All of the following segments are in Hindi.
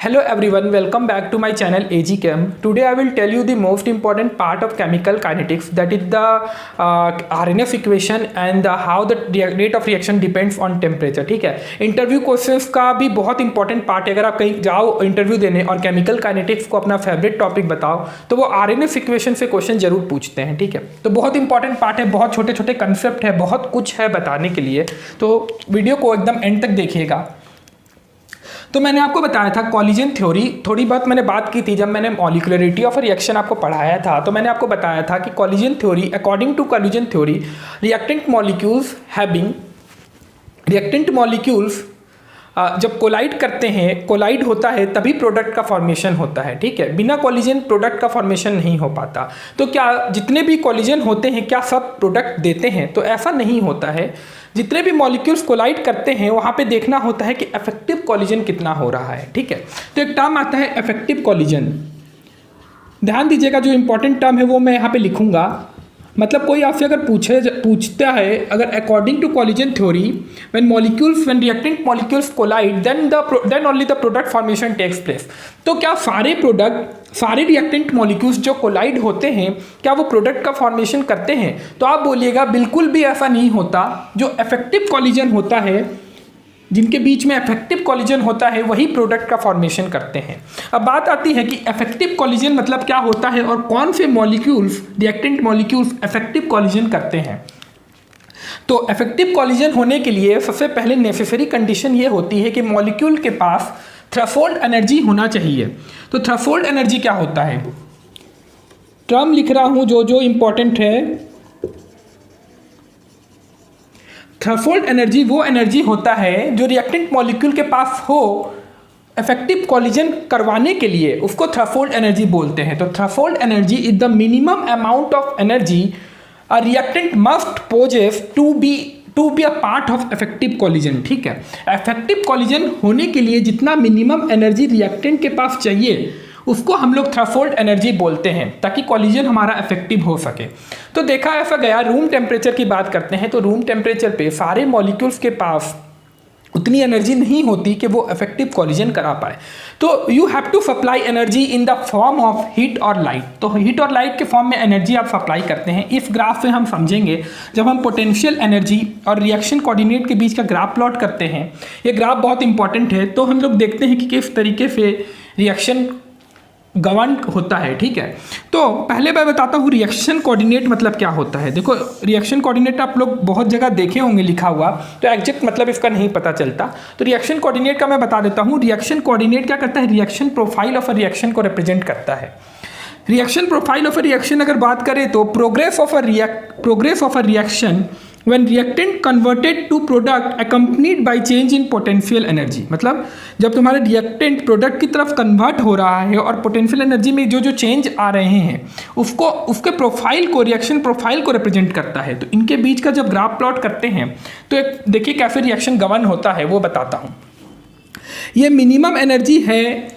Hello everyone, welcome back to my channel AG Chem. Today I will tell you the most important part of chemical kinetics, that is the RNF equation and how the rate of reaction depends on temperature. ठीक है, इंटरव्यू क्वेश्चंस का भी बहुत इंपॉर्टेंट पार्ट है. अगर आप कहीं जाओ इंटरव्यू देने और केमिकल काइनेटिक्स को अपना फेवरेट टॉपिक बताओ तो वो RNF इक्वेशन से क्वेश्चन जरूर पूछते हैं. ठीक है, तो बहुत इंपॉर्टेंट पार्ट है, बहुत छोटे छोटे कंसेप्ट है, बहुत कुछ है बताने के लिए, तो वीडियो को एकदम एंड तक देखिएगा. तो मैंने आपको बताया था कॉलिजन थ्योरी, थोड़ी बहुत मैंने बात की थी जब मैंने मॉलिक्युलरिटी ऑफ रिएक्शन आपको पढ़ाया था. तो मैंने आपको बताया था कि collision theory, according to collision theory, reactant molecules जब कोलाइड करते हैं, कोलाइड होता है तभी प्रोडक्ट का फॉर्मेशन होता है. ठीक है, बिना कॉलिजन प्रोडक्ट का फॉर्मेशन नहीं हो पाता. तो क्या जितने भी कॉलिजन होते हैं क्या सब प्रोडक्ट देते हैं? तो ऐसा नहीं होता है. जितने भी मॉलिक्यूल्स कोलाइड करते हैं वहाँ पे देखना होता है कि इफेक्टिव कॉलिजन कितना हो रहा है. ठीक है, तो एक टर्म आता है इफेक्टिव कॉलिजन. ध्यान दीजिएगा, जो इंपॉर्टेंट टर्म है वो मैं यहाँ पे लिखूंगा. मतलब कोई आपसे अगर पूछता है, अगर according to collision theory when reactant molecules collide then only the product formation takes place. तो क्या सारे रिएक्टेंट मॉलिक्यूल्स जो कोलाइड होते हैं क्या वो प्रोडक्ट का फॉर्मेशन करते हैं? तो आप बोलिएगा बिल्कुल भी ऐसा नहीं होता. जो इफेक्टिव कॉलिजन होता है, जिनके बीच में इफेक्टिव कॉलिजन होता है, वही प्रोडक्ट का फॉर्मेशन करते हैं. अब बात आती है कि इफेक्टिव कॉलिजन मतलब क्या होता है और कौन से molecules, reactant molecules effective collision करते हैं. तो इफेक्टिव कॉलिजन होने के लिए सबसे पहले नेसेसरी कंडीशन ये होती है कि मॉलिक्यूल के पास थ्रेशोल्ड एनर्जी होना चाहिए. तो थ्रेशोल्ड एनर्जी क्या होता है? टर्म लिख रहा हूं जो इंपॉर्टेंट है. थ्रेशोल्ड एनर्जी वो एनर्जी होता है जो रिएक्टेंट मॉलिक्यूल के पास हो इफेक्टिव कॉलिजन करवाने के लिए, उसको थ्रेशोल्ड एनर्जी बोलते हैं. तो threshold energy is the minimum amount of energy a reactant must possess to be a part of effective collision. ठीक है, इफेक्टिव कॉलिजन होने के लिए जितना मिनिमम एनर्जी रिएक्टेंट के पास चाहिए उसको हम लोग थ्रेशोल्ड एनर्जी बोलते हैं, ताकि कॉलिजन हमारा इफेक्टिव हो सके. तो देखा ऐसा गया, रूम टेम्परेचर की बात करते हैं तो रूम टेम्परेचर पे सारे मॉलिक्यूल्स के पास उतनी एनर्जी नहीं होती कि वो इफेक्टिव कॉलिजन करा पाए. तो you have to supply energy in the form of heat और लाइट. तो हीट और लाइट के फॉर्म में एनर्जी आप सप्लाई करते हैं. इस ग्राफ से हम समझेंगे जब हम पोटेंशियल एनर्जी और रिएक्शन कोऑर्डिनेट के बीच का ग्राफ प्लॉट करते हैं. ये ग्राफ बहुत इंपॉर्टेंट है. तो हम लोग देखते हैं कि किस तरीके से रिएक्शन गवर्न होता है. ठीक है, तो पहले मैं बताता हूँ रिएक्शन कोऑर्डिनेट मतलब क्या होता है. देखो, रिएक्शन कोऑर्डिनेट आप लोग बहुत जगह देखे होंगे लिखा हुआ, तो एग्जैक्ट मतलब इसका नहीं पता चलता. तो रिएक्शन कोऑर्डिनेट का मैं बता देता हूँ. रिएक्शन कोऑर्डिनेट क्या करता है? Reaction profile of a reaction को रिप्रेजेंट करता है. Reaction profile of a reaction अगर बात करें तो progress of a reaction when reactant converted to product accompanied by change in potential energy. मतलब जब तुम्हारे रिएक्टेंट प्रोडक्ट की तरफ कन्वर्ट हो रहा है और पोटेंशियल एनर्जी में जो चेंज आ रहे हैं उसके प्रोफाइल को, रिएक्शन प्रोफाइल को रिप्रेजेंट करता है. तो इनके बीच का जब ग्राफ प्लॉट करते हैं तो एक देखिए कैसे रिएक्शन गवर्न होता है वो बताता हूँ. ये मिनिमम एनर्जी है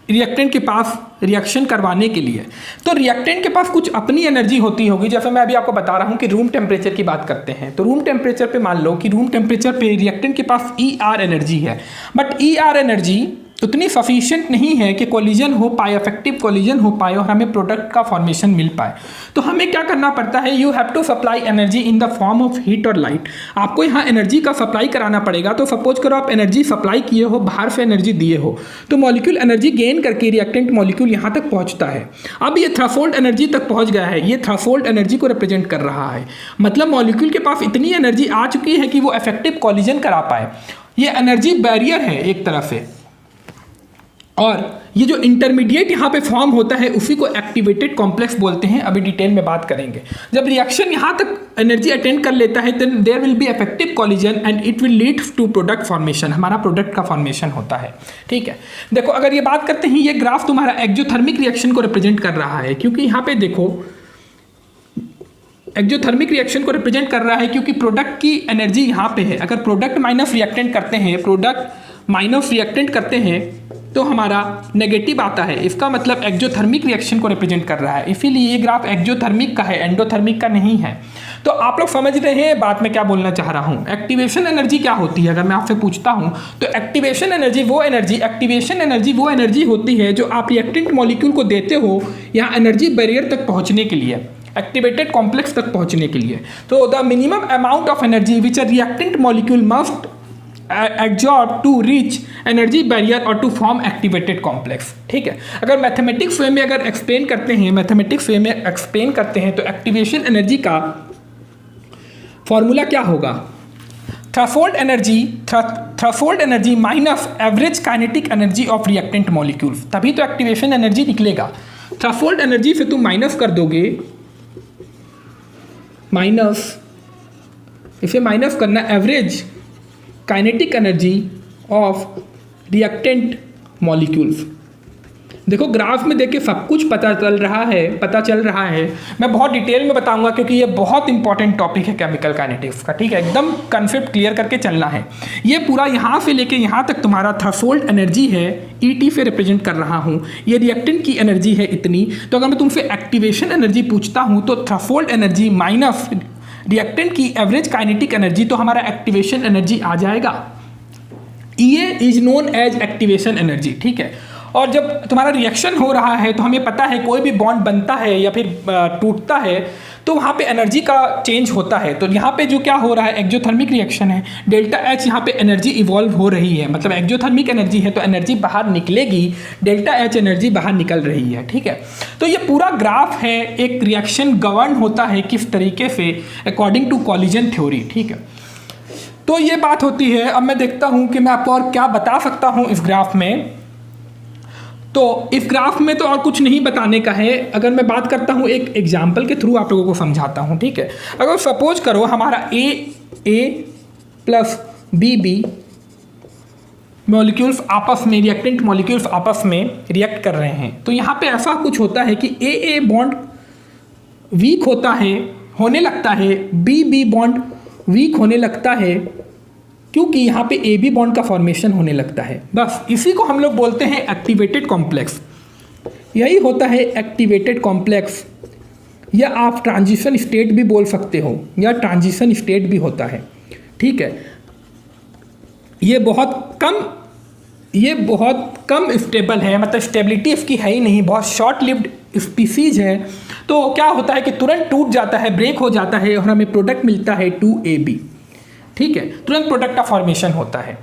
रिएक्टेंट के पास रिएक्शन करवाने के लिए. तो रिएक्टेंट के पास कुछ अपनी एनर्जी होती होगी. जैसे मैं अभी आपको बता रहा हूँ कि रूम टेम्परेचर की बात करते हैं, तो रूम टेम्परेचर पे मान लो कि रूम टेम्परेचर पे रिएक्टेंट के पास ER एनर्जी है, बट ER एनर्जी उतनी सफिशिएंट नहीं है कि कॉलिजन हो पाए, इफेक्टिव कॉलिजन हो पाए और हमें प्रोडक्ट का फॉर्मेशन मिल पाए. तो हमें क्या करना पड़ता है? You have to supply energy in the form of heat और लाइट. आपको यहाँ एनर्जी का सप्लाई कराना पड़ेगा. तो सपोज करो आप एनर्जी सप्लाई किए हो, बाहर से एनर्जी दिए हो, तो मॉलिक्यूल एनर्जी गेन करके रिएक्टेंट मॉलिक्यूल यहाँ तक पहुँचता है. अब ये थ्रेशोल्ड एनर्जी तक पहुँच गया है, ये थ्रेशोल्ड एनर्जी को रिप्रेजेंट कर रहा है. मतलब मॉलिक्यूल के पास इतनी एनर्जी आ चुकी है कि वो इफेक्टिव कॉलिजन करा पाए. ये एनर्जी बैरियर है एक तरह से, और ये जो इंटरमीडिएट यहाँ पे फॉर्म होता है उसी को एक्टिवेटेड कॉम्प्लेक्स बोलते हैं. अभी डिटेल में बात करेंगे. जब रिएक्शन यहाँ तक एनर्जी अटेंड कर लेता है then there will be effective collision and it will lead to product formation. हमारा प्रोडक्ट का फॉर्मेशन होता है. ठीक है, देखो अगर ये बात करते हैं, ये ग्राफ तुम्हारा एक्जोथर्मिक रिएक्शन को रिप्रेजेंट कर रहा है, क्योंकि यहाँ पे देखो एक्जोथर्मिक रिएक्शन को रिप्रेजेंट कर रहा है क्योंकि प्रोडक्ट की एनर्जी यहाँ पे है. अगर प्रोडक्ट माइनस रिएक्टेंट करते हैं तो हमारा नेगेटिव आता है। इसका मतलब एक्जोथर्मिक रिएक्शन को रिप्रेजेंट कर रहा है, इसीलिए ये ग्राफ एक्जोथर्मिक का है, एंडोथर्मिक का नहीं है। तो आप लोग समझ रहे हैं बात में क्या बोलना चाह रहा हूँ। एक्टिवेशन एनर्जी क्या होती है अगर मैं आपसे पूछता हूँ, तो एक्टिवेशन एनर्जी वो एनर्जी होती है जो आप रिएक्टेंट मॉलिक्यूल को देते हो यहाँ एनर्जी बैरियर तक पहुँचने के लिए, एक्टिवेटेड कॉम्प्लेक्स तक पहुँचने के लिए। तो the minimum amount of energy which a reactant molecule must absorb to reach energy barrier और टू फॉर्म एक्टिवेटेड कॉम्प्लेक्स। ठीक है, अगर मैथमेटिक्स वे में अगर एक्सप्लेन करते हैं तो एक्टिवेशन एनर्जी का फॉर्मूला क्या होगा? Threshold energy minus average kinetic energy of reactant molecules, तभी तो एक्टिवेशन एनर्जी निकलेगा। थ्रेशोल्ड एनर्जी से तुम माइनस कर दोगे, इसे माइनस करना average kinetic energy of reactant molecules. देखो ग्राफ में देख के सब कुछ पता चल रहा है। मैं बहुत डिटेल में बताऊंगा क्योंकि ये बहुत इंपॉर्टेंट टॉपिक है केमिकल काइनेटिक्स का। ठीक है, एकदम कंसेप्ट क्लियर करके चलना है। ये पूरा यहाँ से लेके यहाँ तक तुम्हारा थ्रेशोल्ड एनर्जी है, ईटी से रिप्रेजेंट कर रहा हूँ। ये रिएक्टेंट की एनर्जी है इतनी। तो अगर मैं तुमसे एक्टिवेशन एनर्जी पूछता हूँ तो थ्रेशोल्ड एनर्जी माइनस रिएक्टेंट की एवरेज काइनेटिक एनर्जी, तो हमारा एक्टिवेशन एनर्जी आ जाएगा। ये is known as activation energy. ठीक है, और जब तुम्हारा रिएक्शन हो रहा है तो हमें पता है कोई भी बॉन्ड बनता है या फिर टूटता है तो वहाँ पे एनर्जी का चेंज होता है। तो यहाँ पे जो क्या हो रहा है, एक्जोथर्मिक रिएक्शन है, डेल्टा एच यहाँ पे एनर्जी इवॉल्व हो रही है, मतलब एक्जोथर्मिक एनर्जी है तो एनर्जी बाहर निकलेगी, डेल्टा एच एनर्जी बाहर निकल रही है। ठीक है, तो ये पूरा ग्राफ है, एक रिएक्शन गवर्न होता है किस तरीके से अकॉर्डिंग टू कॉलिजन थ्योरी। ठीक है, तो ये बात होती है। अब मैं देखता हूँ कि मैं आपको और क्या बता सकता हूँ इस ग्राफ में। तो इस ग्राफ में तो और कुछ नहीं बताने का है। अगर मैं बात करता हूँ एक एग्जाम्पल के थ्रू आप लोगों को समझाता हूँ। ठीक है, अगर सपोज करो हमारा ए प्लस बी मॉलिक्यूल्स आपस में, रिएक्टेंट मॉलिक्यूल्स आपस में रिएक्ट कर रहे हैं, तो यहाँ पे ऐसा कुछ होता है कि ए बॉन्ड वीक होने लगता है, बी बॉन्ड वीक होने लगता है, क्योंकि यहाँ पे ए बी बॉन्ड का फॉर्मेशन होने लगता है। बस इसी को हम लोग बोलते हैं एक्टिवेटेड कॉम्प्लेक्स। यही होता है एक्टिवेटेड कॉम्प्लेक्स, या आप ट्रांजिशन स्टेट भी बोल सकते हो, या ट्रांजिशन स्टेट भी होता है। ठीक है, ये बहुत कम स्टेबल है, मतलब स्टेबिलिटी इसकी है ही नहीं, बहुत शॉर्ट लिव्ड स्पीसीज है। तो क्या होता है कि तुरंत टूट जाता है, ब्रेक हो जाता है और हमें प्रोडक्ट मिलता है 2AB। ठीक है, तुरंत प्रोडक्ट का फॉर्मेशन होता है।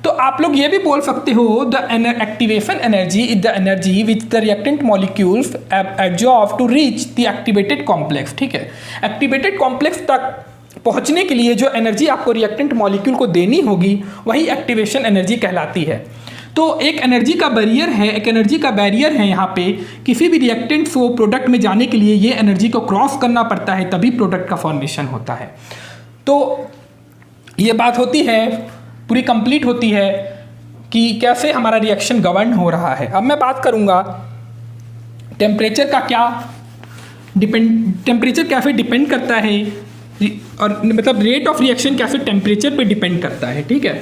तो आप लोग ये भी बोल सकते हो the activation energy is the energy which the reactant molecules absorb to reach the activated complex. ठीक है, एक्टिवेटेड कॉम्प्लेक्स तक पहुंचने के लिए जो एनर्जी आपको रिएक्टेंट मॉलिक्यूल को देनी होगी वही एक्टिवेशन एनर्जी कहलाती है। तो एक एनर्जी का बैरियर है यहाँ पे, किसी भी रिएक्टेंट को प्रोडक्ट में जाने के लिए ये एनर्जी को क्रॉस करना पड़ता है, तभी प्रोडक्ट का फॉर्मेशन होता है। तो ये बात होती है, पूरी कंप्लीट होती है कि कैसे हमारा रिएक्शन गवर्न हो रहा है। अब मैं बात करूँगा टेम्परेचर का टेम्परेचर कैसे डिपेंड करता है, और मतलब रेट ऑफ रिएक्शन कैसे टेम्परेचर पे डिपेंड करता है। ठीक है,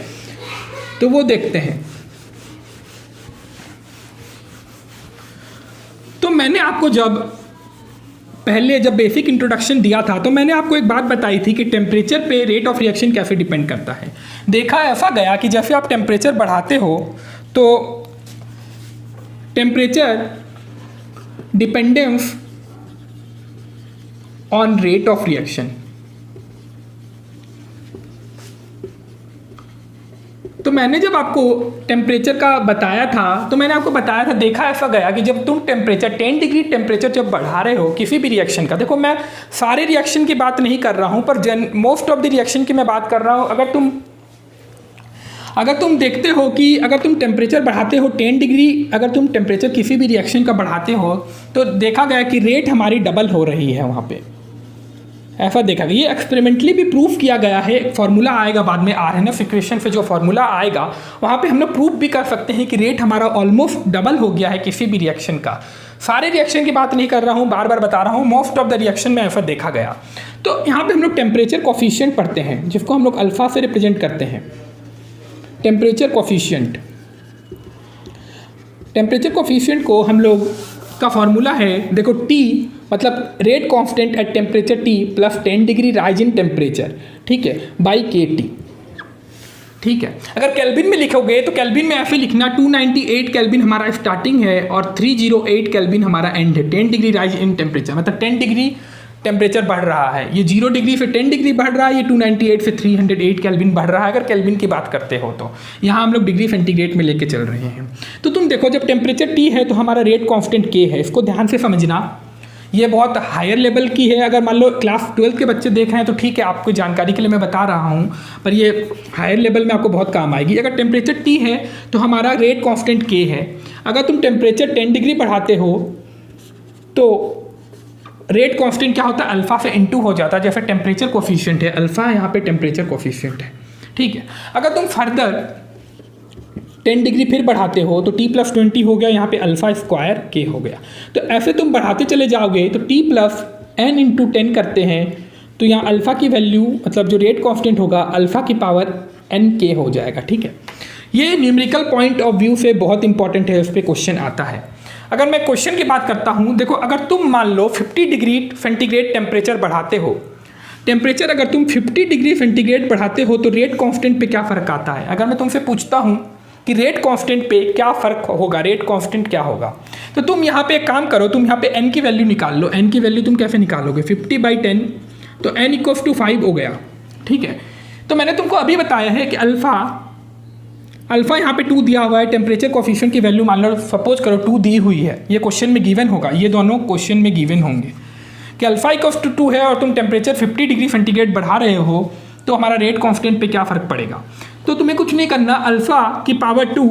तो वो देखते हैं। तो मैंने आपको जब बेसिक इंट्रोडक्शन दिया था तो मैंने आपको एक बात बताई थी कि टेम्परेचर पे रेट ऑफ रिएक्शन कैसे डिपेंड करता है। देखा ऐसा गया कि जैसे आप टेम्परेचर बढ़ाते हो तो temperature dependence on rate of reaction. तो मैंने जब आपको टेम्परेचर का बताया था तो मैंने आपको बताया था, देखा ऐसा गया कि जब तुम टेम्परेचर 10 डिग्री टेम्परेचर जब बढ़ा रहे हो किसी भी रिएक्शन का, देखो मैं सारे रिएक्शन की बात नहीं कर रहा हूँ पर मोस्ट ऑफ द रिएक्शन की मैं बात कर रहा हूँ। अगर तुम देखते हो कि अगर तुम टेम्परेचर बढ़ाते हो 10 डिग्री, अगर तुम टेम्परेचर किसी भी रिएक्शन का बढ़ाते हो तो देखा गया कि रेट हमारी डबल हो रही है वहाँ पे, ऐसा देखा गया। ये एक्सपेरिमेंटली भी प्रूफ किया गया है। फॉर्मूला आएगा बाद में, आरएनएफ इक्वेशन से जो फॉर्मूला आएगा वहाँ पे हम लोग प्रूफ भी कर सकते हैं कि रेट हमारा ऑलमोस्ट डबल हो गया है किसी भी रिएक्शन का। सारे रिएक्शन की बात नहीं कर रहा हूँ, बार बार बता रहा हूँ, मोस्ट ऑफ द रिएक्शन में ऐसा देखा गया। तो यहाँ पे हम लोग टेम्परेचर कोफिशिएंट पढ़ते हैं जिसको हम लोग अल्फा से रिप्रेजेंट करते हैं, टेम्परेचर कोफिशिएंट। टेम्परेचर कोफिशिएंट को हम लोग का फॉर्मूला है, देखो T मतलब rate constant at temperature T plus 10 degree rise in temperature, ठीक है, बाई KT, ठीक है। अगर केल्विन में लिखोगे तो केल्विन में ऐसे लिखना 298 केल्विन हमारा स्टार्टिंग है और 308 केल्विन हमारा एंड है। 10 डिग्री राइज इन टेम्परेचर मतलब 10 डिग्री टेम्परेचर बढ़ रहा है, ये 0 डिग्री से 10 डिग्री बढ़ रहा है, ये 298 से 308 केल्विन बढ़ रहा है अगर केल्विन की बात करते हो तो। यहाँ हम लोग डिग्री सेंटीग्रेड में लेके चल रहे हैं। तो तुम देखो जब टेम्परेचर T है तो हमारा रेट कांस्टेंट K है, इसको ध्यान से समझना, ये बहुत हायर लेवल की है। अगर मान लो क्लास 12 के बच्चे देख रहे हैं तो ठीक है, आपको जानकारी के लिए मैं बता रहा हूँ, पर ये हायर लेवल में आपको बहुत काम आएगी। अगर टेम्परेचर T है तो हमारा रेट कांस्टेंट K है। अगर तुम टेम्परेचर 10 डिग्री बढ़ाते हो तो रेट कांस्टेंट क्या होता है, अल्फा से इनटू हो जाता है, जैसे टेम्परेचर कोफिशिएंट है अल्फा, यहाँ पे टेम्परेचर कोफिशिएंट है, ठीक है। अगर तुम फर्दर 10 डिग्री फिर बढ़ाते हो तो T प्लस 20 हो गया, यहाँ पे अल्फा स्क्वायर K हो गया। तो ऐसे तुम बढ़ाते चले जाओगे तो T प्लस n इंटू 10 करते हैं तो यहाँ अल्फा की वैल्यू मतलब जो रेट कांस्टेंट होगा अल्फा की पावर NK हो जाएगा, ठीक है। ये न्यूमेरिकल पॉइंट ऑफ व्यू से बहुत इंपॉर्टेंट है, उस पर क्वेश्चन आता है। अगर मैं क्वेश्चन की बात करता हूँ, देखो अगर तुम मान लो 50 डिग्री सेंटीग्रेड टेम्परेचर बढ़ाते हो, टेम्परेचर अगर तुम 50 डिग्री सेंटीग्रेड बढ़ाते हो तो रेट कांस्टेंट पे क्या फ़र्क आता है। अगर मैं तुमसे पूछता हूँ कि रेट कांस्टेंट पे क्या फ़र्क होगा, रेट कांस्टेंट क्या होगा, तो तुम यहाँ पे एक काम करो, तुम यहाँ पे n की वैल्यू निकाल लो। n की वैल्यू तुम कैसे निकालोगे, 50/10 तो n इक्वल्स टू 5 हो गया, ठीक है। तो मैंने तुमको अभी बताया है कि अल्फा यहाँ पे 2 दिया हुआ है, टेम्परेचर कोफिशिएंट की वैल्यू मान लो सपोज करो 2 दी हुई है, ये क्वेश्चन में गिवन होगा, ये दोनों क्वेश्चन में गिवन होंगे कि अल्फा इक्वल्स टू 2 है और तुम टेम्परेचर 50 डिग्री सेंटीग्रेड बढ़ा रहे हो तो हमारा रेट कांस्टेंट पे क्या फ़र्क पड़ेगा। तो तुम्हें कुछ नहीं करना, अल्फा की पावर 2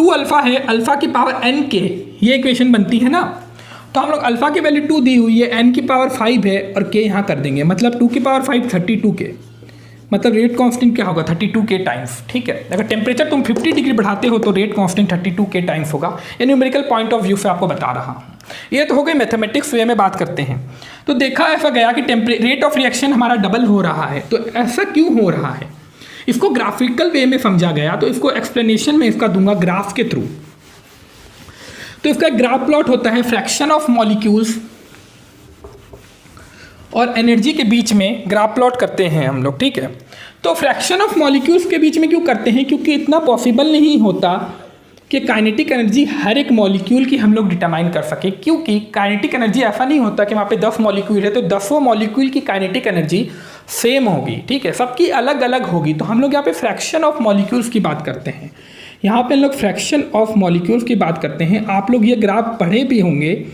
अल्फा है, अल्फा की पावर NK, ये इक्वेशन बनती है ना। तो हम लोग अल्फा की वैल्यू 2 दी हुई है, n की पावर 5 है और k यहाँ कर देंगे, मतलब 2 की पावर 5 32k, मतलब रेट कांस्टेंट क्या होगा 32k टाइम्स, ठीक है। अगर टेम्परेचर तुम 50 डिग्री बढ़ाते हो तो रेट कांस्टेंट 32k टाइम्स होगा। ये न्यूमेरिकल पॉइंट ऑफ व्यू से आपको बता रहा हूँ। ये तो हो गई मैथमेटिक्स वे में बात करते हैं। तो देखा ऐसा गया कि रेट ऑफ रिएक्शन हमारा डबल हो रहा है, तो ऐसा क्यों हो रहा है, इसको ग्राफिकल वे में समझा गया। तो इसको एक्सप्लेनेशन में इसका दूंगा ग्राफ के थ्रू। तो इसका ग्राफ प्लॉट होता है फ्रैक्शन ऑफ मॉलिक्यूल्स और एनर्जी के बीच में ग्राफ प्लॉट करते हैं हम लोग, ठीक है। तो फ्रैक्शन ऑफ मॉलिक्यूल्स के बीच में क्यों करते हैं, क्योंकि इतना पॉसिबल नहीं होता कि काइनेटिक एनर्जी हर एक मॉलिक्यूल की हम लोग डिटरमाइन कर सके, क्योंकि काइनेटिक एनर्जी ऐसा नहीं होता कि वहाँ पे 10 मॉलिक्यूल है तो 10 मॉलिक्यूल की काइनेटिक एनर्जी सेम होगी, ठीक है, सबकी अलग अलग होगी। तो हम लोग यहाँ पे फ्रैक्शन ऑफ मॉलिक्यूल्स की बात करते हैं, यहाँ पे हम लोग फ्रैक्शन ऑफ मॉलिक्यूल्स की बात करते हैं। आप लोग ये ग्राफ पढ़े भी होंगे,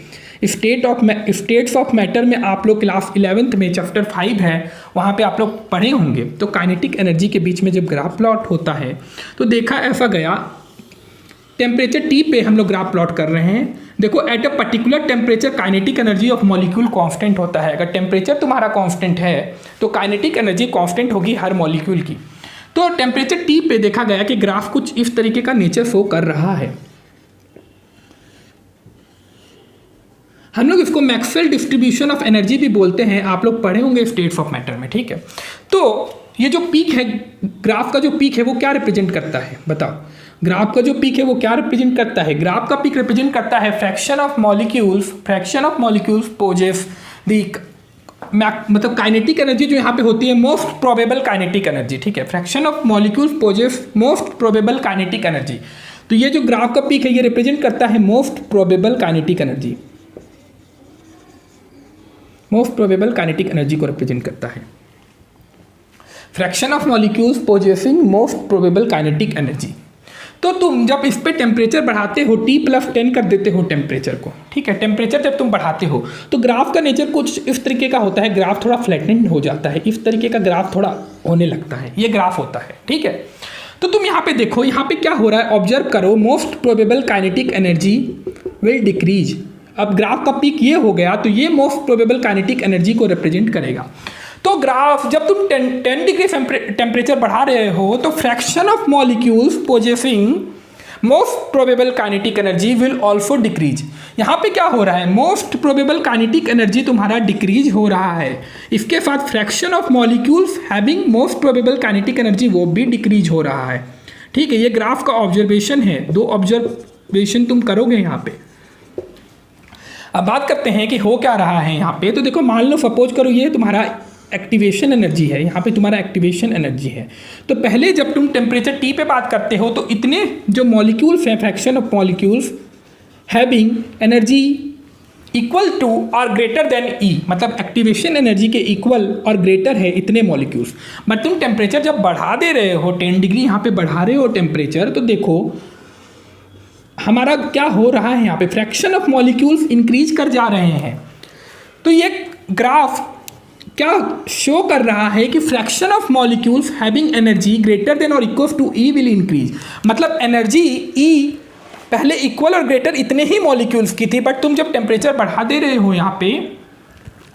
स्टेट्स ऑफ मैटर में आप लोग क्लास 11th में चैप्टर 5 है, वहाँ पे आप लोग पढ़े होंगे। तो काइनेटिक एनर्जी के बीच में जब ग्राफ प्लॉट होता है तो देखा ऐसा गया, टेम्परेचर T पे हम लोग ग्राफ प्लॉट कर रहे हैं। देखो at a particular temperature kinetic energy of molecule constant होता है। अगर टेम्परेचर तुम्हारा कांस्टेंट है तो काइनेटिक एनर्जी कांस्टेंट होगी हर मॉलिक्यूल की। तो टेम्परेचर T पे देखा गया कि ग्राफ कुछ इस तरीके का नेचर शो कर रहा है। हम लोग इसको मैक्सवेल डिस्ट्रीब्यूशन ऑफ एनर्जी भी बोलते हैं, आप लोग पढ़े होंगे स्टेट्स ऑफ मैटर में, ठीक है। तो ये जो पीक है, ग्राफ का जो पीक है वो क्या रिप्रेजेंट करता है, बताओ। ग्राफ का जो पीक है वो क्या रिप्रेजेंट करता है, ग्राफ का पीक रिप्रेजेंट करता है फ्रैक्शन ऑफ मॉलिक्यूल्स पोजेस दी मतलब काइनेटिक एनर्जी जो यहाँ पे होती है मोस्ट प्रोबेबल काइनेटिक एनर्जी, ठीक है। Fraction of molecules possess most probable kinetic energy. तो ये जो ग्राफ का पीक है ये रिप्रेजेंट करता है most probable kinetic energy, most probable kinetic energy को रिप्रेजेंट करता है। Fraction of molecules possessing most probable kinetic energy. तो तुम जब इस पे टेम्परेचर बढ़ाते हो T+10 कर देते हो टेम्परेचर को, ठीक है। टेम्परेचर जब तुम बढ़ाते हो तो ग्राफ का नेचर कुछ इस तरीके का होता है, ग्राफ थोड़ा फ्लैटेंड हो जाता है, इस तरीके का ग्राफ थोड़ा होने लगता है, ये ग्राफ होता है, ठीक है। तो तुम यहाँ पे देखो, यहाँ पे क्या हो रहा है, ऑब्जर्व करो, most probable kinetic energy will decrease. अब ग्राफ का पीक ये हो गया तो ये मोस्ट प्रोबेबल काइनेटिक एनर्जी को रिप्रेजेंट करेगा। तो ग्राफ जब तुम 10 डिग्री टेम्परेचर बढ़ा रहे हो तो fraction of molecules possessing most probable kinetic energy will also decrease. यहाँ पे क्या हो रहा है, मोस्ट प्रोबेबल काइनेटिक एनर्जी तुम्हारा डिक्रीज हो रहा है, इसके साथ fraction of molecules having most probable kinetic energy वो भी डिक्रीज हो रहा है, ठीक है, ये ग्राफ का ऑब्जर्वेशन है, 2 ऑब्जर्वेशन तुम करोगे यहाँ पे। अब बात करते हैं कि हो क्या रहा है यहाँ पे। तो देखो, मान लो सपोज करो ये तुम्हारा एक्टिवेशन एनर्जी है, यहाँ पे तुम्हारा एक्टिवेशन एनर्जी है। तो पहले जब तुम टेम्परेचर T पे बात करते हो तो इतने जो मॉलिक्यूल्स हैं, fraction of molecules having energy equal to और ग्रेटर देन E, मतलब एक्टिवेशन एनर्जी के इक्वल और ग्रेटर है इतने मॉलिक्यूल्स। बट तुम टेम्परेचर जब बढ़ा दे रहे हो, 10 डिग्री यहाँ पे बढ़ा रहे हो टेम्परेचर, तो देखो हमारा क्या हो रहा है, यहाँ पे फ्रैक्शन ऑफ मॉलिक्यूल्स इंक्रीज कर जा रहे हैं। तो ये ग्राफ क्या शो कर रहा है कि fraction of molecules having energy greater than or equal to E will increase. मतलब एनर्जी E पहले इक्वल और ग्रेटर इतने ही मॉलिक्यूल्स की थी, बट तुम जब टेम्परेचर बढ़ा दे रहे हो यहाँ पे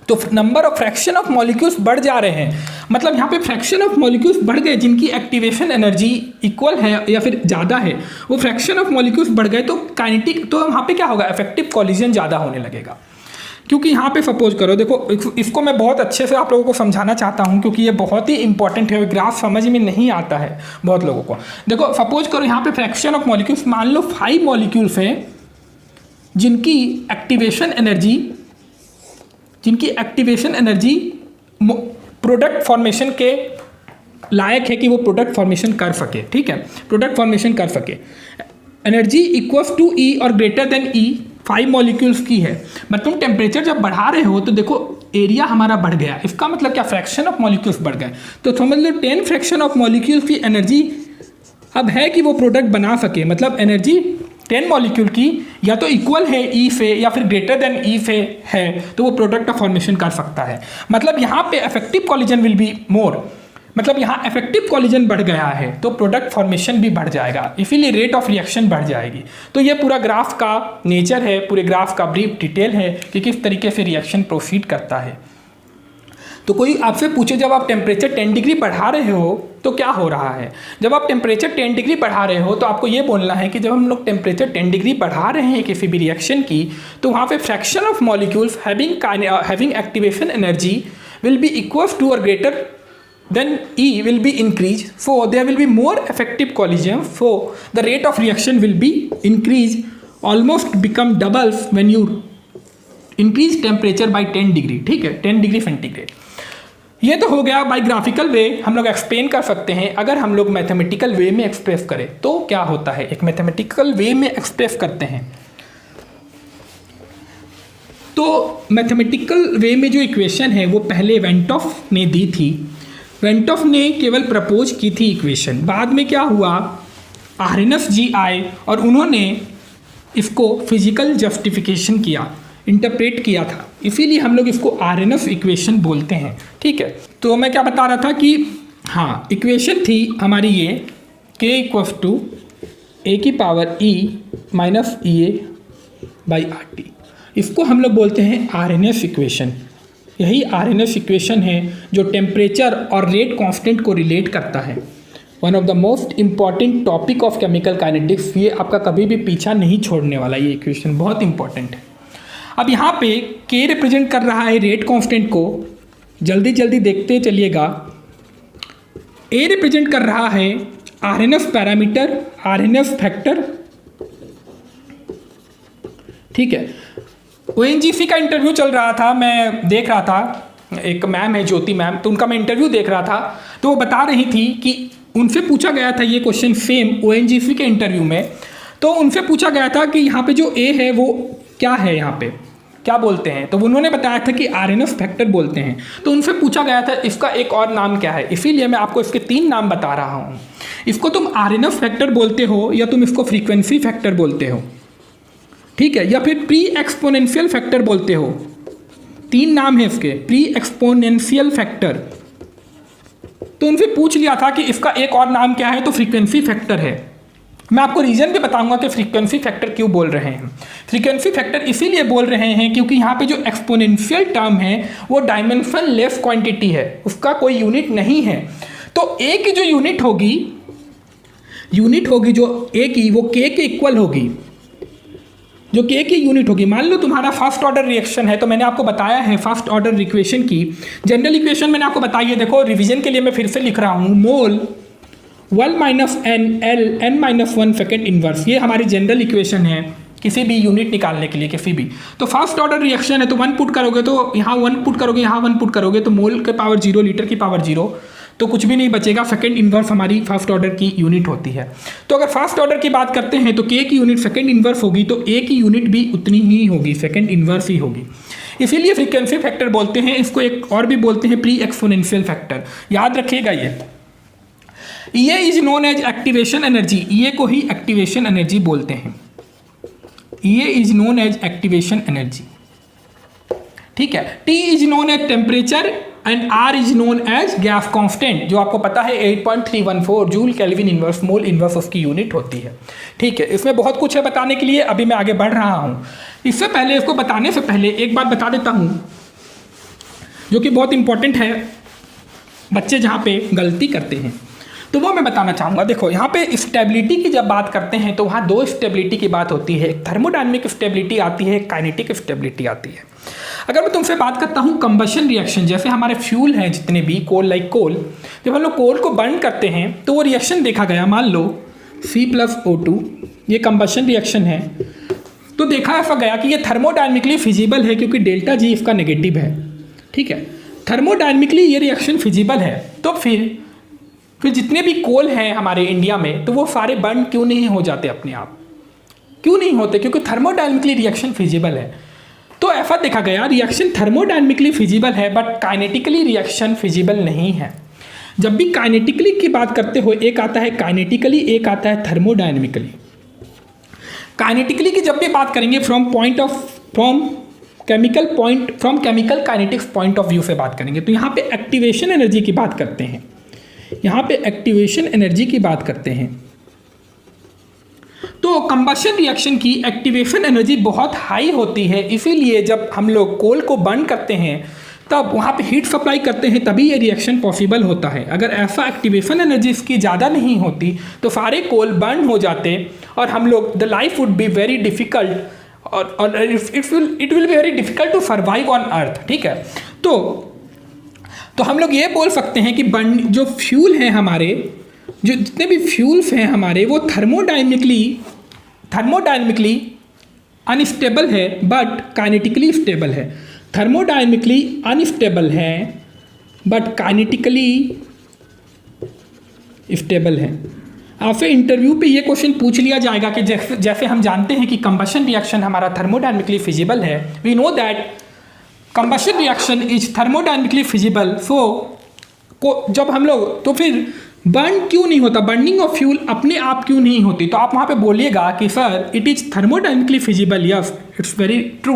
तो number of fraction of molecules बढ़ जा रहे हैं। मतलब यहाँ पे फ्रैक्शन ऑफ मॉलिक्यूल्स बढ़ गए जिनकी एक्टिवेशन एनर्जी इक्वल है या फिर ज़्यादा है, वो फ्रैक्शन ऑफ मॉलिक्यूल्स बढ़ गए तो काइनेटिक, तो वहाँ पे क्या होगा, इफेक्टिव कॉलिजन ज़्यादा होने लगेगा। क्योंकि यहाँ पे सपोज करो, देखो इसको मैं बहुत अच्छे से आप लोगों को समझाना चाहता हूँ क्योंकि ये बहुत ही इंपॉर्टेंट है, ग्राफ समझ में नहीं आता है बहुत लोगों को। देखो सपोज करो यहाँ पे फ्रैक्शन ऑफ मॉलिक्यूल्स, मान लो 5 मॉलिक्यूल्स हैं जिनकी एक्टिवेशन एनर्जी प्रोडक्ट फॉर्मेशन के लायक है कि वो प्रोडक्ट फॉर्मेशन कर सके। ठीक है, प्रोडक्ट फॉर्मेशन कर सके। एनर्जी इक्वल्स टू E और ग्रेटर देन E 5 मॉलिक्यूल्स की है। बट तुम टेम्परेचर जब बढ़ा रहे हो तो देखो एरिया हमारा बढ़ गया, इसका मतलब क्या, फ्रैक्शन ऑफ मॉलिक्यूल्स बढ़ गए। तो समझ लो 10 फ्रैक्शन ऑफ मॉलिक्यूल्स की एनर्जी अब है कि वो प्रोडक्ट बना सके। मतलब एनर्जी 10 मॉलिक्यूल की या तो इक्वल है E से या फिर ग्रेटर देन E से है, तो वो प्रोडक्ट ऑफ फॉर्मेशन कर सकता है। मतलब यहाँ पे effective collision will be more, मतलब यहाँ इफेक्टिव कॉलिजन बढ़ गया है तो प्रोडक्ट फॉर्मेशन भी बढ़ जाएगा, इसीलिए रेट ऑफ रिएक्शन बढ़ जाएगी। तो ये पूरा ग्राफ का नेचर है, पूरे ग्राफ का ब्रीफ डिटेल है कि किस तरीके से रिएक्शन प्रोसीड करता है। तो कोई आपसे पूछे जब आप टेम्परेचर 10 डिग्री बढ़ा रहे हो तो क्या हो रहा है। जब आप टेम्परेचर 10 डिग्री बढ़ा रहे हो तो आपको ये बोलना है कि जब हम लोग टेम्परेचर 10 डिग्री बढ़ा रहे हैं किसी भी रिएक्शन की, तो वहाँ पे fraction of molecules having activation energy will be equal to और greater then E will be increased, so there will be more effective collision, so the rate of reaction will be increased, almost become doubles when you increase temperature by 10 degree. ठीक है, 10 डिग्री सेंटीग्रेड। ये तो हो गया बाय ग्राफिकल वे, हम लोग एक्सप्लेन कर सकते हैं। अगर हम लोग मैथमेटिकल वे में एक्सप्रेस करें तो क्या होता है, एक मैथमेटिकल वे में एक्सप्रेस करते हैं तो मैथमेटिकल वे में जो इक्वेशन है वो पहले वेंटॉफ ने दी थी। वेंटॉफ ने केवल प्रपोज की थी इक्वेशन, बाद में क्या हुआ, आर्हेनस जी आए और उन्होंने इसको फिजिकल जस्टिफिकेशन किया, इंटरप्रेट किया था, इसीलिए हम लोग इसको आर्हेनस इक्वेशन बोलते हैं। ठीक है, तो मैं क्या बता रहा था कि हाँ, इक्वेशन थी हमारी ये k इक्वल्स टू a की power e minus EA by RT, इसको हम लोग बोलते हैं आर्हेनस इक्वेशन। यही आर्हेनस इक्वेशन है जो टेम्परेचर और रेट कांस्टेंट को रिलेट करता है। One of the most important topic of chemical kinetics, ये आपका कभी भी पीछा नहीं छोड़ने वाला, ये इक्वेशन बहुत इंपॉर्टेंट है। अब यहाँ पे K रिप्रेजेंट कर रहा है रेट कांस्टेंट को, जल्दी जल्दी देखते चलिएगा। A रिप्रेजेंट कर रहा है आर्हेनस पैरामीटर, आर्हेनस फैक्टर। ठीक है, ONGC का इंटरव्यू चल रहा था, मैं देख रहा था, एक मैम है ज्योति मैम, तो उनका मैं इंटरव्यू देख रहा था। तो वो बता रही थी कि उनसे पूछा गया था ये क्वेश्चन सेम ONGC के इंटरव्यू में। तो उनसे पूछा गया था कि यहाँ पे जो A है वो क्या है, यहाँ पे क्या बोलते हैं, तो उन्होंने बताया था कि आर्हेनस फैक्टर बोलते हैं। तो उनसे पूछा गया था इसका एक और नाम क्या है, इसीलिए मैं आपको इसके 3 नाम बता रहा हूँ। इसको तुम आर्हेनस फैक्टर बोलते हो या तुम इसको फ्रीक्वेंसी फैक्टर बोलते हो, ठीक है, या फिर प्री एक्सपोनेंशियल फैक्टर बोलते हो। 3 नाम है इसके, प्री एक्सपोनेंशियल फैक्टर। तो उनसे पूछ लिया था कि इसका एक और नाम क्या है, तो फ्रीक्वेंसी फैक्टर है। मैं आपको रीज़न भी बताऊंगा कि फ्रीक्वेंसी फैक्टर क्यों बोल रहे हैं। फ्रीक्वेंसी फैक्टर इसीलिए बोल रहे हैं क्योंकि यहाँ पे जो एक्सपोनेंशियल टर्म है वो डायमेंशन लेस क्वांटिटी है, उसका कोई यूनिट नहीं है। तो ए की जो यूनिट होगी जो ए की, वो के इक्वल होगी। जो के की यूनिट होगी, मान लो तुम्हारा फर्स्ट ऑर्डर रिएक्शन है, तो मैंने आपको बताया है फर्स्ट ऑर्डर इक्वेशन की जनरल इक्वेशन मैंने आपको बताई है। देखो रिवीजन के लिए मैं फिर से लिख रहा हूँ, mole 1 minus n L n minus 1 second inverse, ये हमारी जनरल इक्वेशन है किसी भी यूनिट निकालने के लिए किसी भी। तो फर्स्ट ऑर्डर रिएक्शन है तो 1 पुट करोगे तो यहाँ 1 पुट करोगे, यहाँ 1 पुट करोगे तो मोल के पावर 0, लीटर की पावर 0, तो कुछ भी नहीं बचेगा। सेकंड इन्वर्स हमारी फर्स्ट ऑर्डर की यूनिट होती है। तो अगर फर्स्ट ऑर्डर की बात करते हैं तो के की यूनिट सेकंड इन्वर्स होगी तो ए की यूनिट भी उतनी ही होगी, सेकंड इन्वर्स ही होगी। इसीलिए फ्रीक्वेंसी फैक्टर बोलते हैं इसको, एक और भी बोलते हैं प्री एक्सपोनेंशियल फैक्टर, याद रखिएगा ये। ये is known as activation energy, ये को ही एक्टिवेशन एनर्जी बोलते हैं, ये is known as activation energy, ठीक है। T is known as temperature and R is known as gas constant, जो आपको पता है 8.314 joule kelvin inverse mole inverse उसकी यूनिट होती है, ठीक है। इसमें बहुत कुछ है बताने के लिए, अभी मैं आगे बढ़ रहा हूँ। इससे पहले, इसको बताने से पहले एक बात बता देता हूँ जो कि बहुत इंपॉर्टेंट है, बच्चे जहाँ पे गलती करते हैं तो वो मैं बताना चाहूँगा। देखो यहाँ पे स्टेबिलिटी की जब बात करते हैं तो वहाँ दो स्टेबिलिटी की बात होती है, थर्मोडायनेमिक स्टेबिलिटी आती है, काइनेटिक स्टेबिलिटी आती है। अगर मैं तुमसे बात करता हूँ कंबशन रिएक्शन, जैसे हमारे फ्यूल हैं जितने भी, कोल लाइक कोल, जब हम लोग कोल को बर्न करते हैं तो वो रिएक्शन देखा गया, मान लो C+O2 ये कंबशन रिएक्शन है, तो देखा ऐसा गया कि ये थर्मोडायनेमिकली फिजिबल है क्योंकि डेल्टा जी इसका नेगेटिव है, ठीक है। थर्मोडायनेमिकली ये रिएक्शन फिजिबल है, तो फिर जितने भी कोल हैं हमारे इंडिया में तो वो सारे बर्न क्यों नहीं हो जाते अपने आप, क्यों नहीं होते? क्योंकि थर्मोडायनेमिकली रिएक्शन फिजिबल है। तो ऐसा देखा गया रिएक्शन थर्मोडायनेमिकली फिजिबल है बट काइनेटिकली रिएक्शन फिजिबल नहीं है। जब भी काइनेटिकली की बात करते हो, एक आता है काइनेटिकली, एक आता है थर्मोडायनेमिकली। काइनेटिकली की जब भी बात करेंगे from chemical kinetics point of view से बात करेंगे, तो यहाँ पे एक्टिवेशन एनर्जी की बात करते हैं, यहाँ पे एक्टिवेशन एनर्जी की बात करते हैं। तो कंबशन रिएक्शन की एक्टिवेशन एनर्जी बहुत हाई होती है, इसीलिए जब हम लोग कोल को बर्न करते हैं तब वहाँ पे हीट सप्लाई करते हैं तभी ये रिएक्शन पॉसिबल होता है। अगर ऐसा एक्टिवेशन एनर्जी इसकी ज़्यादा नहीं होती तो सारे कोल बर्न हो जाते और हम लोग the life would be very difficult or it will be very difficult to survive on earth, ठीक है। तो हम लोग ये बोल सकते हैं कि जो फ्यूल हैं हमारे, जो जितने भी फ्यूल्स हैं हमारे, वो थर्मोडायनेमिकली अनस्टेबल है बट काइनेटिकली स्टेबल है। थर्मोडायनेमिकली अनस्टेबल है बट काइनेटिकली स्टेबल है। आपसे इंटरव्यू पे ये क्वेश्चन पूछ लिया जाएगा कि जैसे हम जानते हैं कि कंबशन रिएक्शन हमारा थर्मोडायनेमिकली फिजिबल है, we know that combustion reaction is thermodynamically feasible, जब हम लोग, तो फिर बर्न क्यों नहीं होता, बर्निंग ऑफ फ्यूल अपने आप क्यों नहीं होती? तो आप वहाँ पे बोलिएगा कि sir it is thermodynamically feasible, yes it's very true,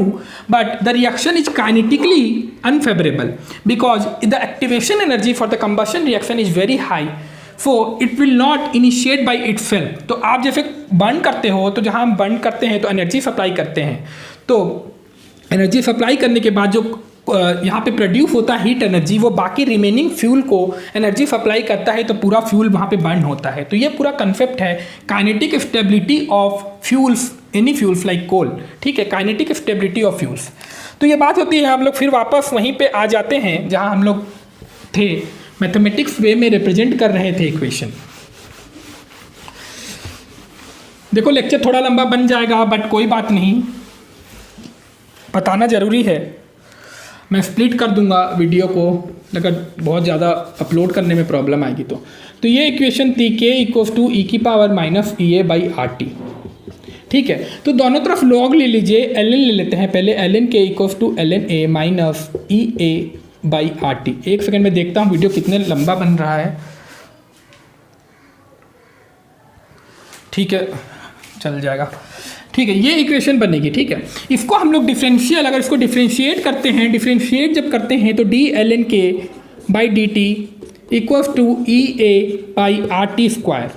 but the reaction is kinetically unfavourable because the activation energy for the combustion reaction is very high, so it will not initiate by itself. तो आप जैसे बर्न करते हो, तो जहाँ हम बर्न करते हैं तो एनर्जी सप्लाई करते हैं, तो एनर्जी सप्लाई करने के बाद जो यहाँ पे प्रोड्यूस होता है हीट एनर्जी, वो बाकी रिमेनिंग फ्यूल को एनर्जी सप्लाई करता है, तो पूरा फ्यूल वहाँ पे बर्न होता है। तो ये पूरा कंसेप्ट है kinetic stability of fuels, any fuels like coal, ठीक है, काइनेटिक स्टेबिलिटी ऑफ फ्यूल्स। तो ये बात होती है, हम लोग फिर वापस वहीं पे आ जाते हैं जहाँ हम लोग थे, मैथमेटिक्स वे में रिप्रेजेंट कर रहे थे इक्वेशन। देखो लेक्चर थोड़ा लंबा बन जाएगा बट कोई बात नहीं, बताना ज़रूरी है। मैं स्प्लिट कर दूंगा वीडियो को अगर बहुत ज़्यादा अपलोड करने में प्रॉब्लम आएगी तो ये इक्वेशन थी k = -e⁻⁻⁴ ठीक है। तो दोनों तरफ लॉग ले लीजिए, ln ले लेते हैं पहले, ln k = ln a-e⁻⁻⁴। एक सेकंड में देखता हूँ वीडियो कितने लंबा बन रहा है, ठीक है चल जाएगा, ठीक है। ये इक्वेशन बनेगी, ठीक है। इसको हम लोग डिफरेंशियल, अगर इसको डिफरेंशिएट करते हैं, डिफरेंशिएट जब करते हैं तो d/ln k/dt = e⁻⁻⁴।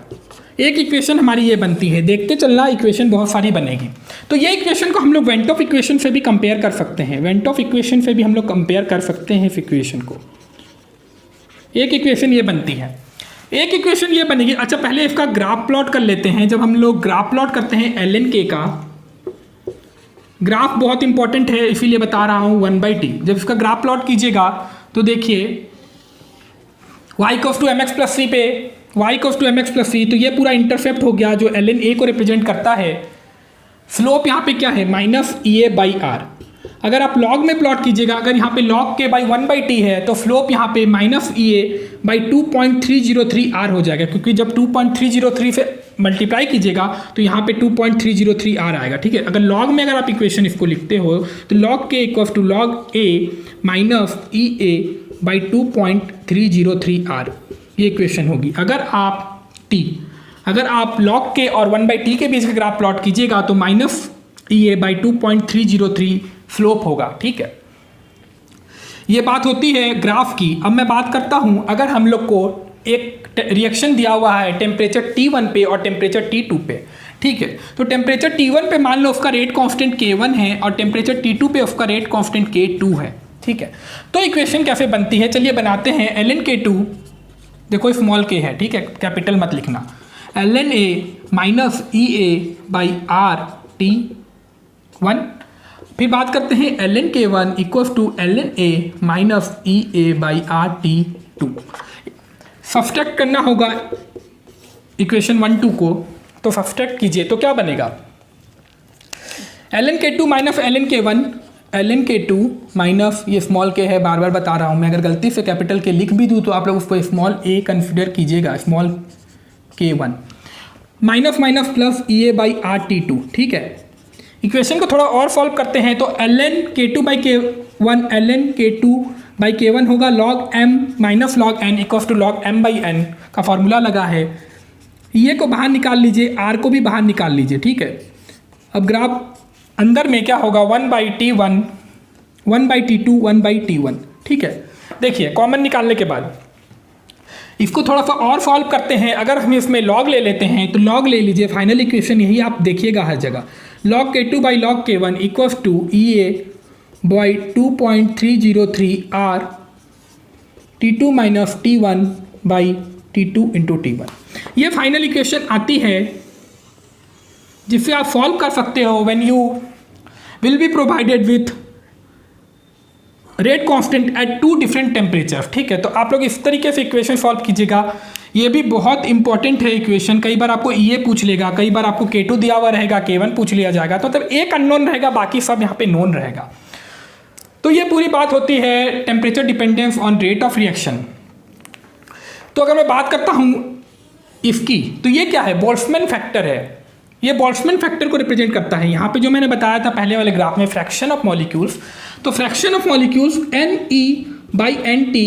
एक इक्वेशन हमारी ये बनती है, देखते चलना इक्वेशन बहुत सारी बनेगी। तो ये इक्वेशन को हम लोग वेंट ऑफ इक्वेशन से भी कंपेयर कर सकते हैं, वेंट ऑफ इक्वेशन से भी हम लोग कंपेयर कर सकते हैं इस इक्वेशन को। एक इक्वेशन ये बनती है, एक इक्वेशन ये बनेगी। अच्छा पहले इसका ग्राफ प्लॉट कर लेते हैं। जब हम लोग ग्राफ प्लॉट करते हैं ln k का, ग्राफ बहुत इंपॉर्टेंट है इसीलिए बता रहा हूँ 1/t। जब इसका ग्राफ प्लॉट कीजिएगा तो देखिए y = mx + c पे y equals to mx plus c, तो ये पूरा इंटरसेप्ट हो गया जो ln a को रिप्रेजेंट करता है। स्लोप यहाँ पे क्या है, माइनस EA बाई आर। अगर आप लॉग में प्लॉट कीजिएगा, अगर यहाँ पे लॉग के बाई 1/t है तो स्लोप यहाँ पे माइनस EA बाई 2.303 आर हो जाएगा, क्योंकि जब 2.303 से मल्टीप्लाई कीजिएगा तो यहाँ पे 2.303 आर आएगा। ठीक है, अगर लॉग में अगर आप इक्वेशन इसको लिखते हो तो लॉग के equals to log A minus EA by 2.303 R, ये इक्वेशन होगी। अगर आप लॉग के और 1/t के बीच अगर आप प्लॉट कीजिएगा तो माइनस EA बाई 2.303 स्लोप होगा। ठीक है, ये बात होती है ग्राफ की। अब मैं बात करता हूँ, अगर हम लोग को एक रिएक्शन दिया हुआ है टेम्परेचर T1 पे और टेम्परेचर T2 पे, ठीक है, तो टेम्परेचर T1 पे मान लो उसका रेट कांस्टेंट K1 है और टेम्परेचर T2 पे उसका रेट कांस्टेंट K2 है। ठीक है, तो इक्वेशन कैसे बनती है, चलिए बनाते हैं। ln K2, देखो स्मॉल k है, ठीक है, कैपिटल मत लिखना। ln A minus EA by R T1। फिर बात करते हैं ln K1 equals to ln A minus EA by R T2। Subtract करना होगा इक्वेशन 1 2 को, तो सब्सट्रैक्ट कीजिए तो क्या बनेगा, ln K2 minus ln K1, ln K2 minus ये स्मॉल k है, बार बार बता रहा हूँ मैं, अगर गलती से कैपिटल k लिख भी दूँ तो आप लोग उसको स्मॉल a कंसिडर कीजिएगा, small K1 minus minus plus EA by R T2। ठीक है, इक्वेशन को थोड़ा और सॉल्व करते हैं तो ln K2 by K1 ln K2 by K1 होगा log m minus log n equals to log m by n का फॉर्मूला लगा है। ये को बाहर निकाल लीजिए, r को भी बाहर निकाल लीजिए। ठीक है, अब ग्राफ अंदर में क्या होगा, 1/T1 1/T2 1/T1। ठीक है, देखिए कॉमन निकालने के बाद इसको थोड़ा सा और सॉल्व करते हैं। अगर हम इसमें log ले लेते हैं तो log ले लीजिए, फाइनल इक्वेशन यही आप देखिएगा हर जगह, log K2 by log K1 equals to EA by 2.303 R T2 minus T1 by T2 into T1। ये फाइनल इक्वेशन आती है जिससे आप सॉल्व कर सकते हो when you will be provided with rate constant eight 2 different temperature. ठीक है, तो आप लोग इस तरीके से इक्वेशन सॉल्व कीजिएगा। ये भी बहुत इंपॉर्टेंट है इक्वेशन, कई बार आपको EA पूछ लेगा, कई बार आपको K2 दिया हुआ रहेगा, K1 पूछ लिया जाएगा, तो मतलब एक अननोन रहेगा, बाकी सब यहाँ पे नोन रहेगा। तो ये पूरी बात होती है temperature dependence on rate of reaction. तो अगर मैं बात करता हूँ इसकी, तो ये क्या है, बोल्ट्जमैन फैक्टर है। ये बोल्ट्जमैन फैक्टर को रिप्रेजेंट करता है। यहाँ पे जो मैंने बताया था पहले वाले ग्राफ में फ्रैक्शन ऑफ मॉलिक्यूल्स, तो fraction of molecules NE by NT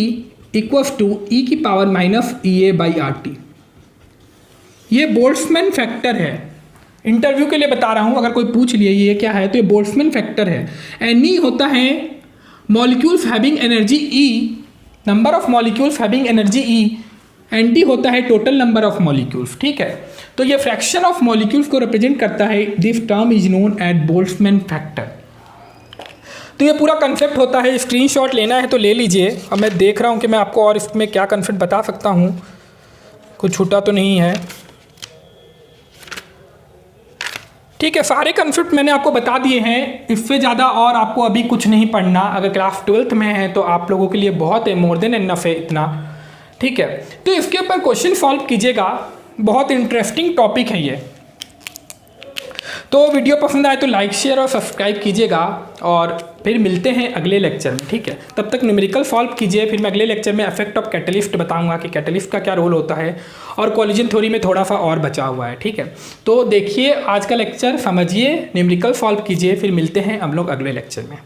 equals to E की power minus EA by RT। ये बोल्ट्जमैन फैक्टर है, इंटरव्यू के लिए बता रहा हूँ, अगर कोई पूछ लिए ये क्या है तो ये बोल्ट्जमैन फैक्टर है। NE होता है molecules having energy E, number of molecules having energy E, NT होता है टोटल नंबर ऑफ मॉलिक्यूल्स। ठीक है, तो ये फ्रैक्शन ऑफ मॉलिक्यूल्स को रिप्रेजेंट करता है। This term is known at Boltzmann factor. तो ये पूरा कंसेप्ट होता है, स्क्रीनशॉट लेना है तो ले लीजिए। अब मैं देख रहा हूँ कि मैं आपको और इसमें क्या कंसेप्ट बता सकता हूँ, कुछ छूटा तो नहीं है। ठीक है, सारे कंसेप्ट मैंने आपको बता दिए हैं, इससे ज़्यादा और आपको अभी कुछ नहीं पढ़ना। अगर क्लास 12th में है तो आप लोगों के लिए बहुत है, मोर देन एनफ है इतना। ठीक है, तो इसके ऊपर क्वेश्चन सॉल्व कीजिएगा, बहुत इंटरेस्टिंग टॉपिक है ये। तो वीडियो पसंद आए तो लाइक शेयर और सब्सक्राइब कीजिएगा, और फिर मिलते हैं अगले लेक्चर में। ठीक है, तब तक न्यूमेरिकल सॉल्व कीजिए, फिर मैं अगले लेक्चर में इफेक्ट ऑफ कैटलिस्ट बताऊंगा कि कैटलिस्ट का क्या रोल होता है, और कोलिजन थ्योरी में थोड़ा सा और बचा हुआ है। ठीक है, तो देखिए आज का लेक्चर, समझिए, न्यूमेरिकल सॉल्व कीजिए, फिर मिलते हैं हम लोग अगले लेक्चर में।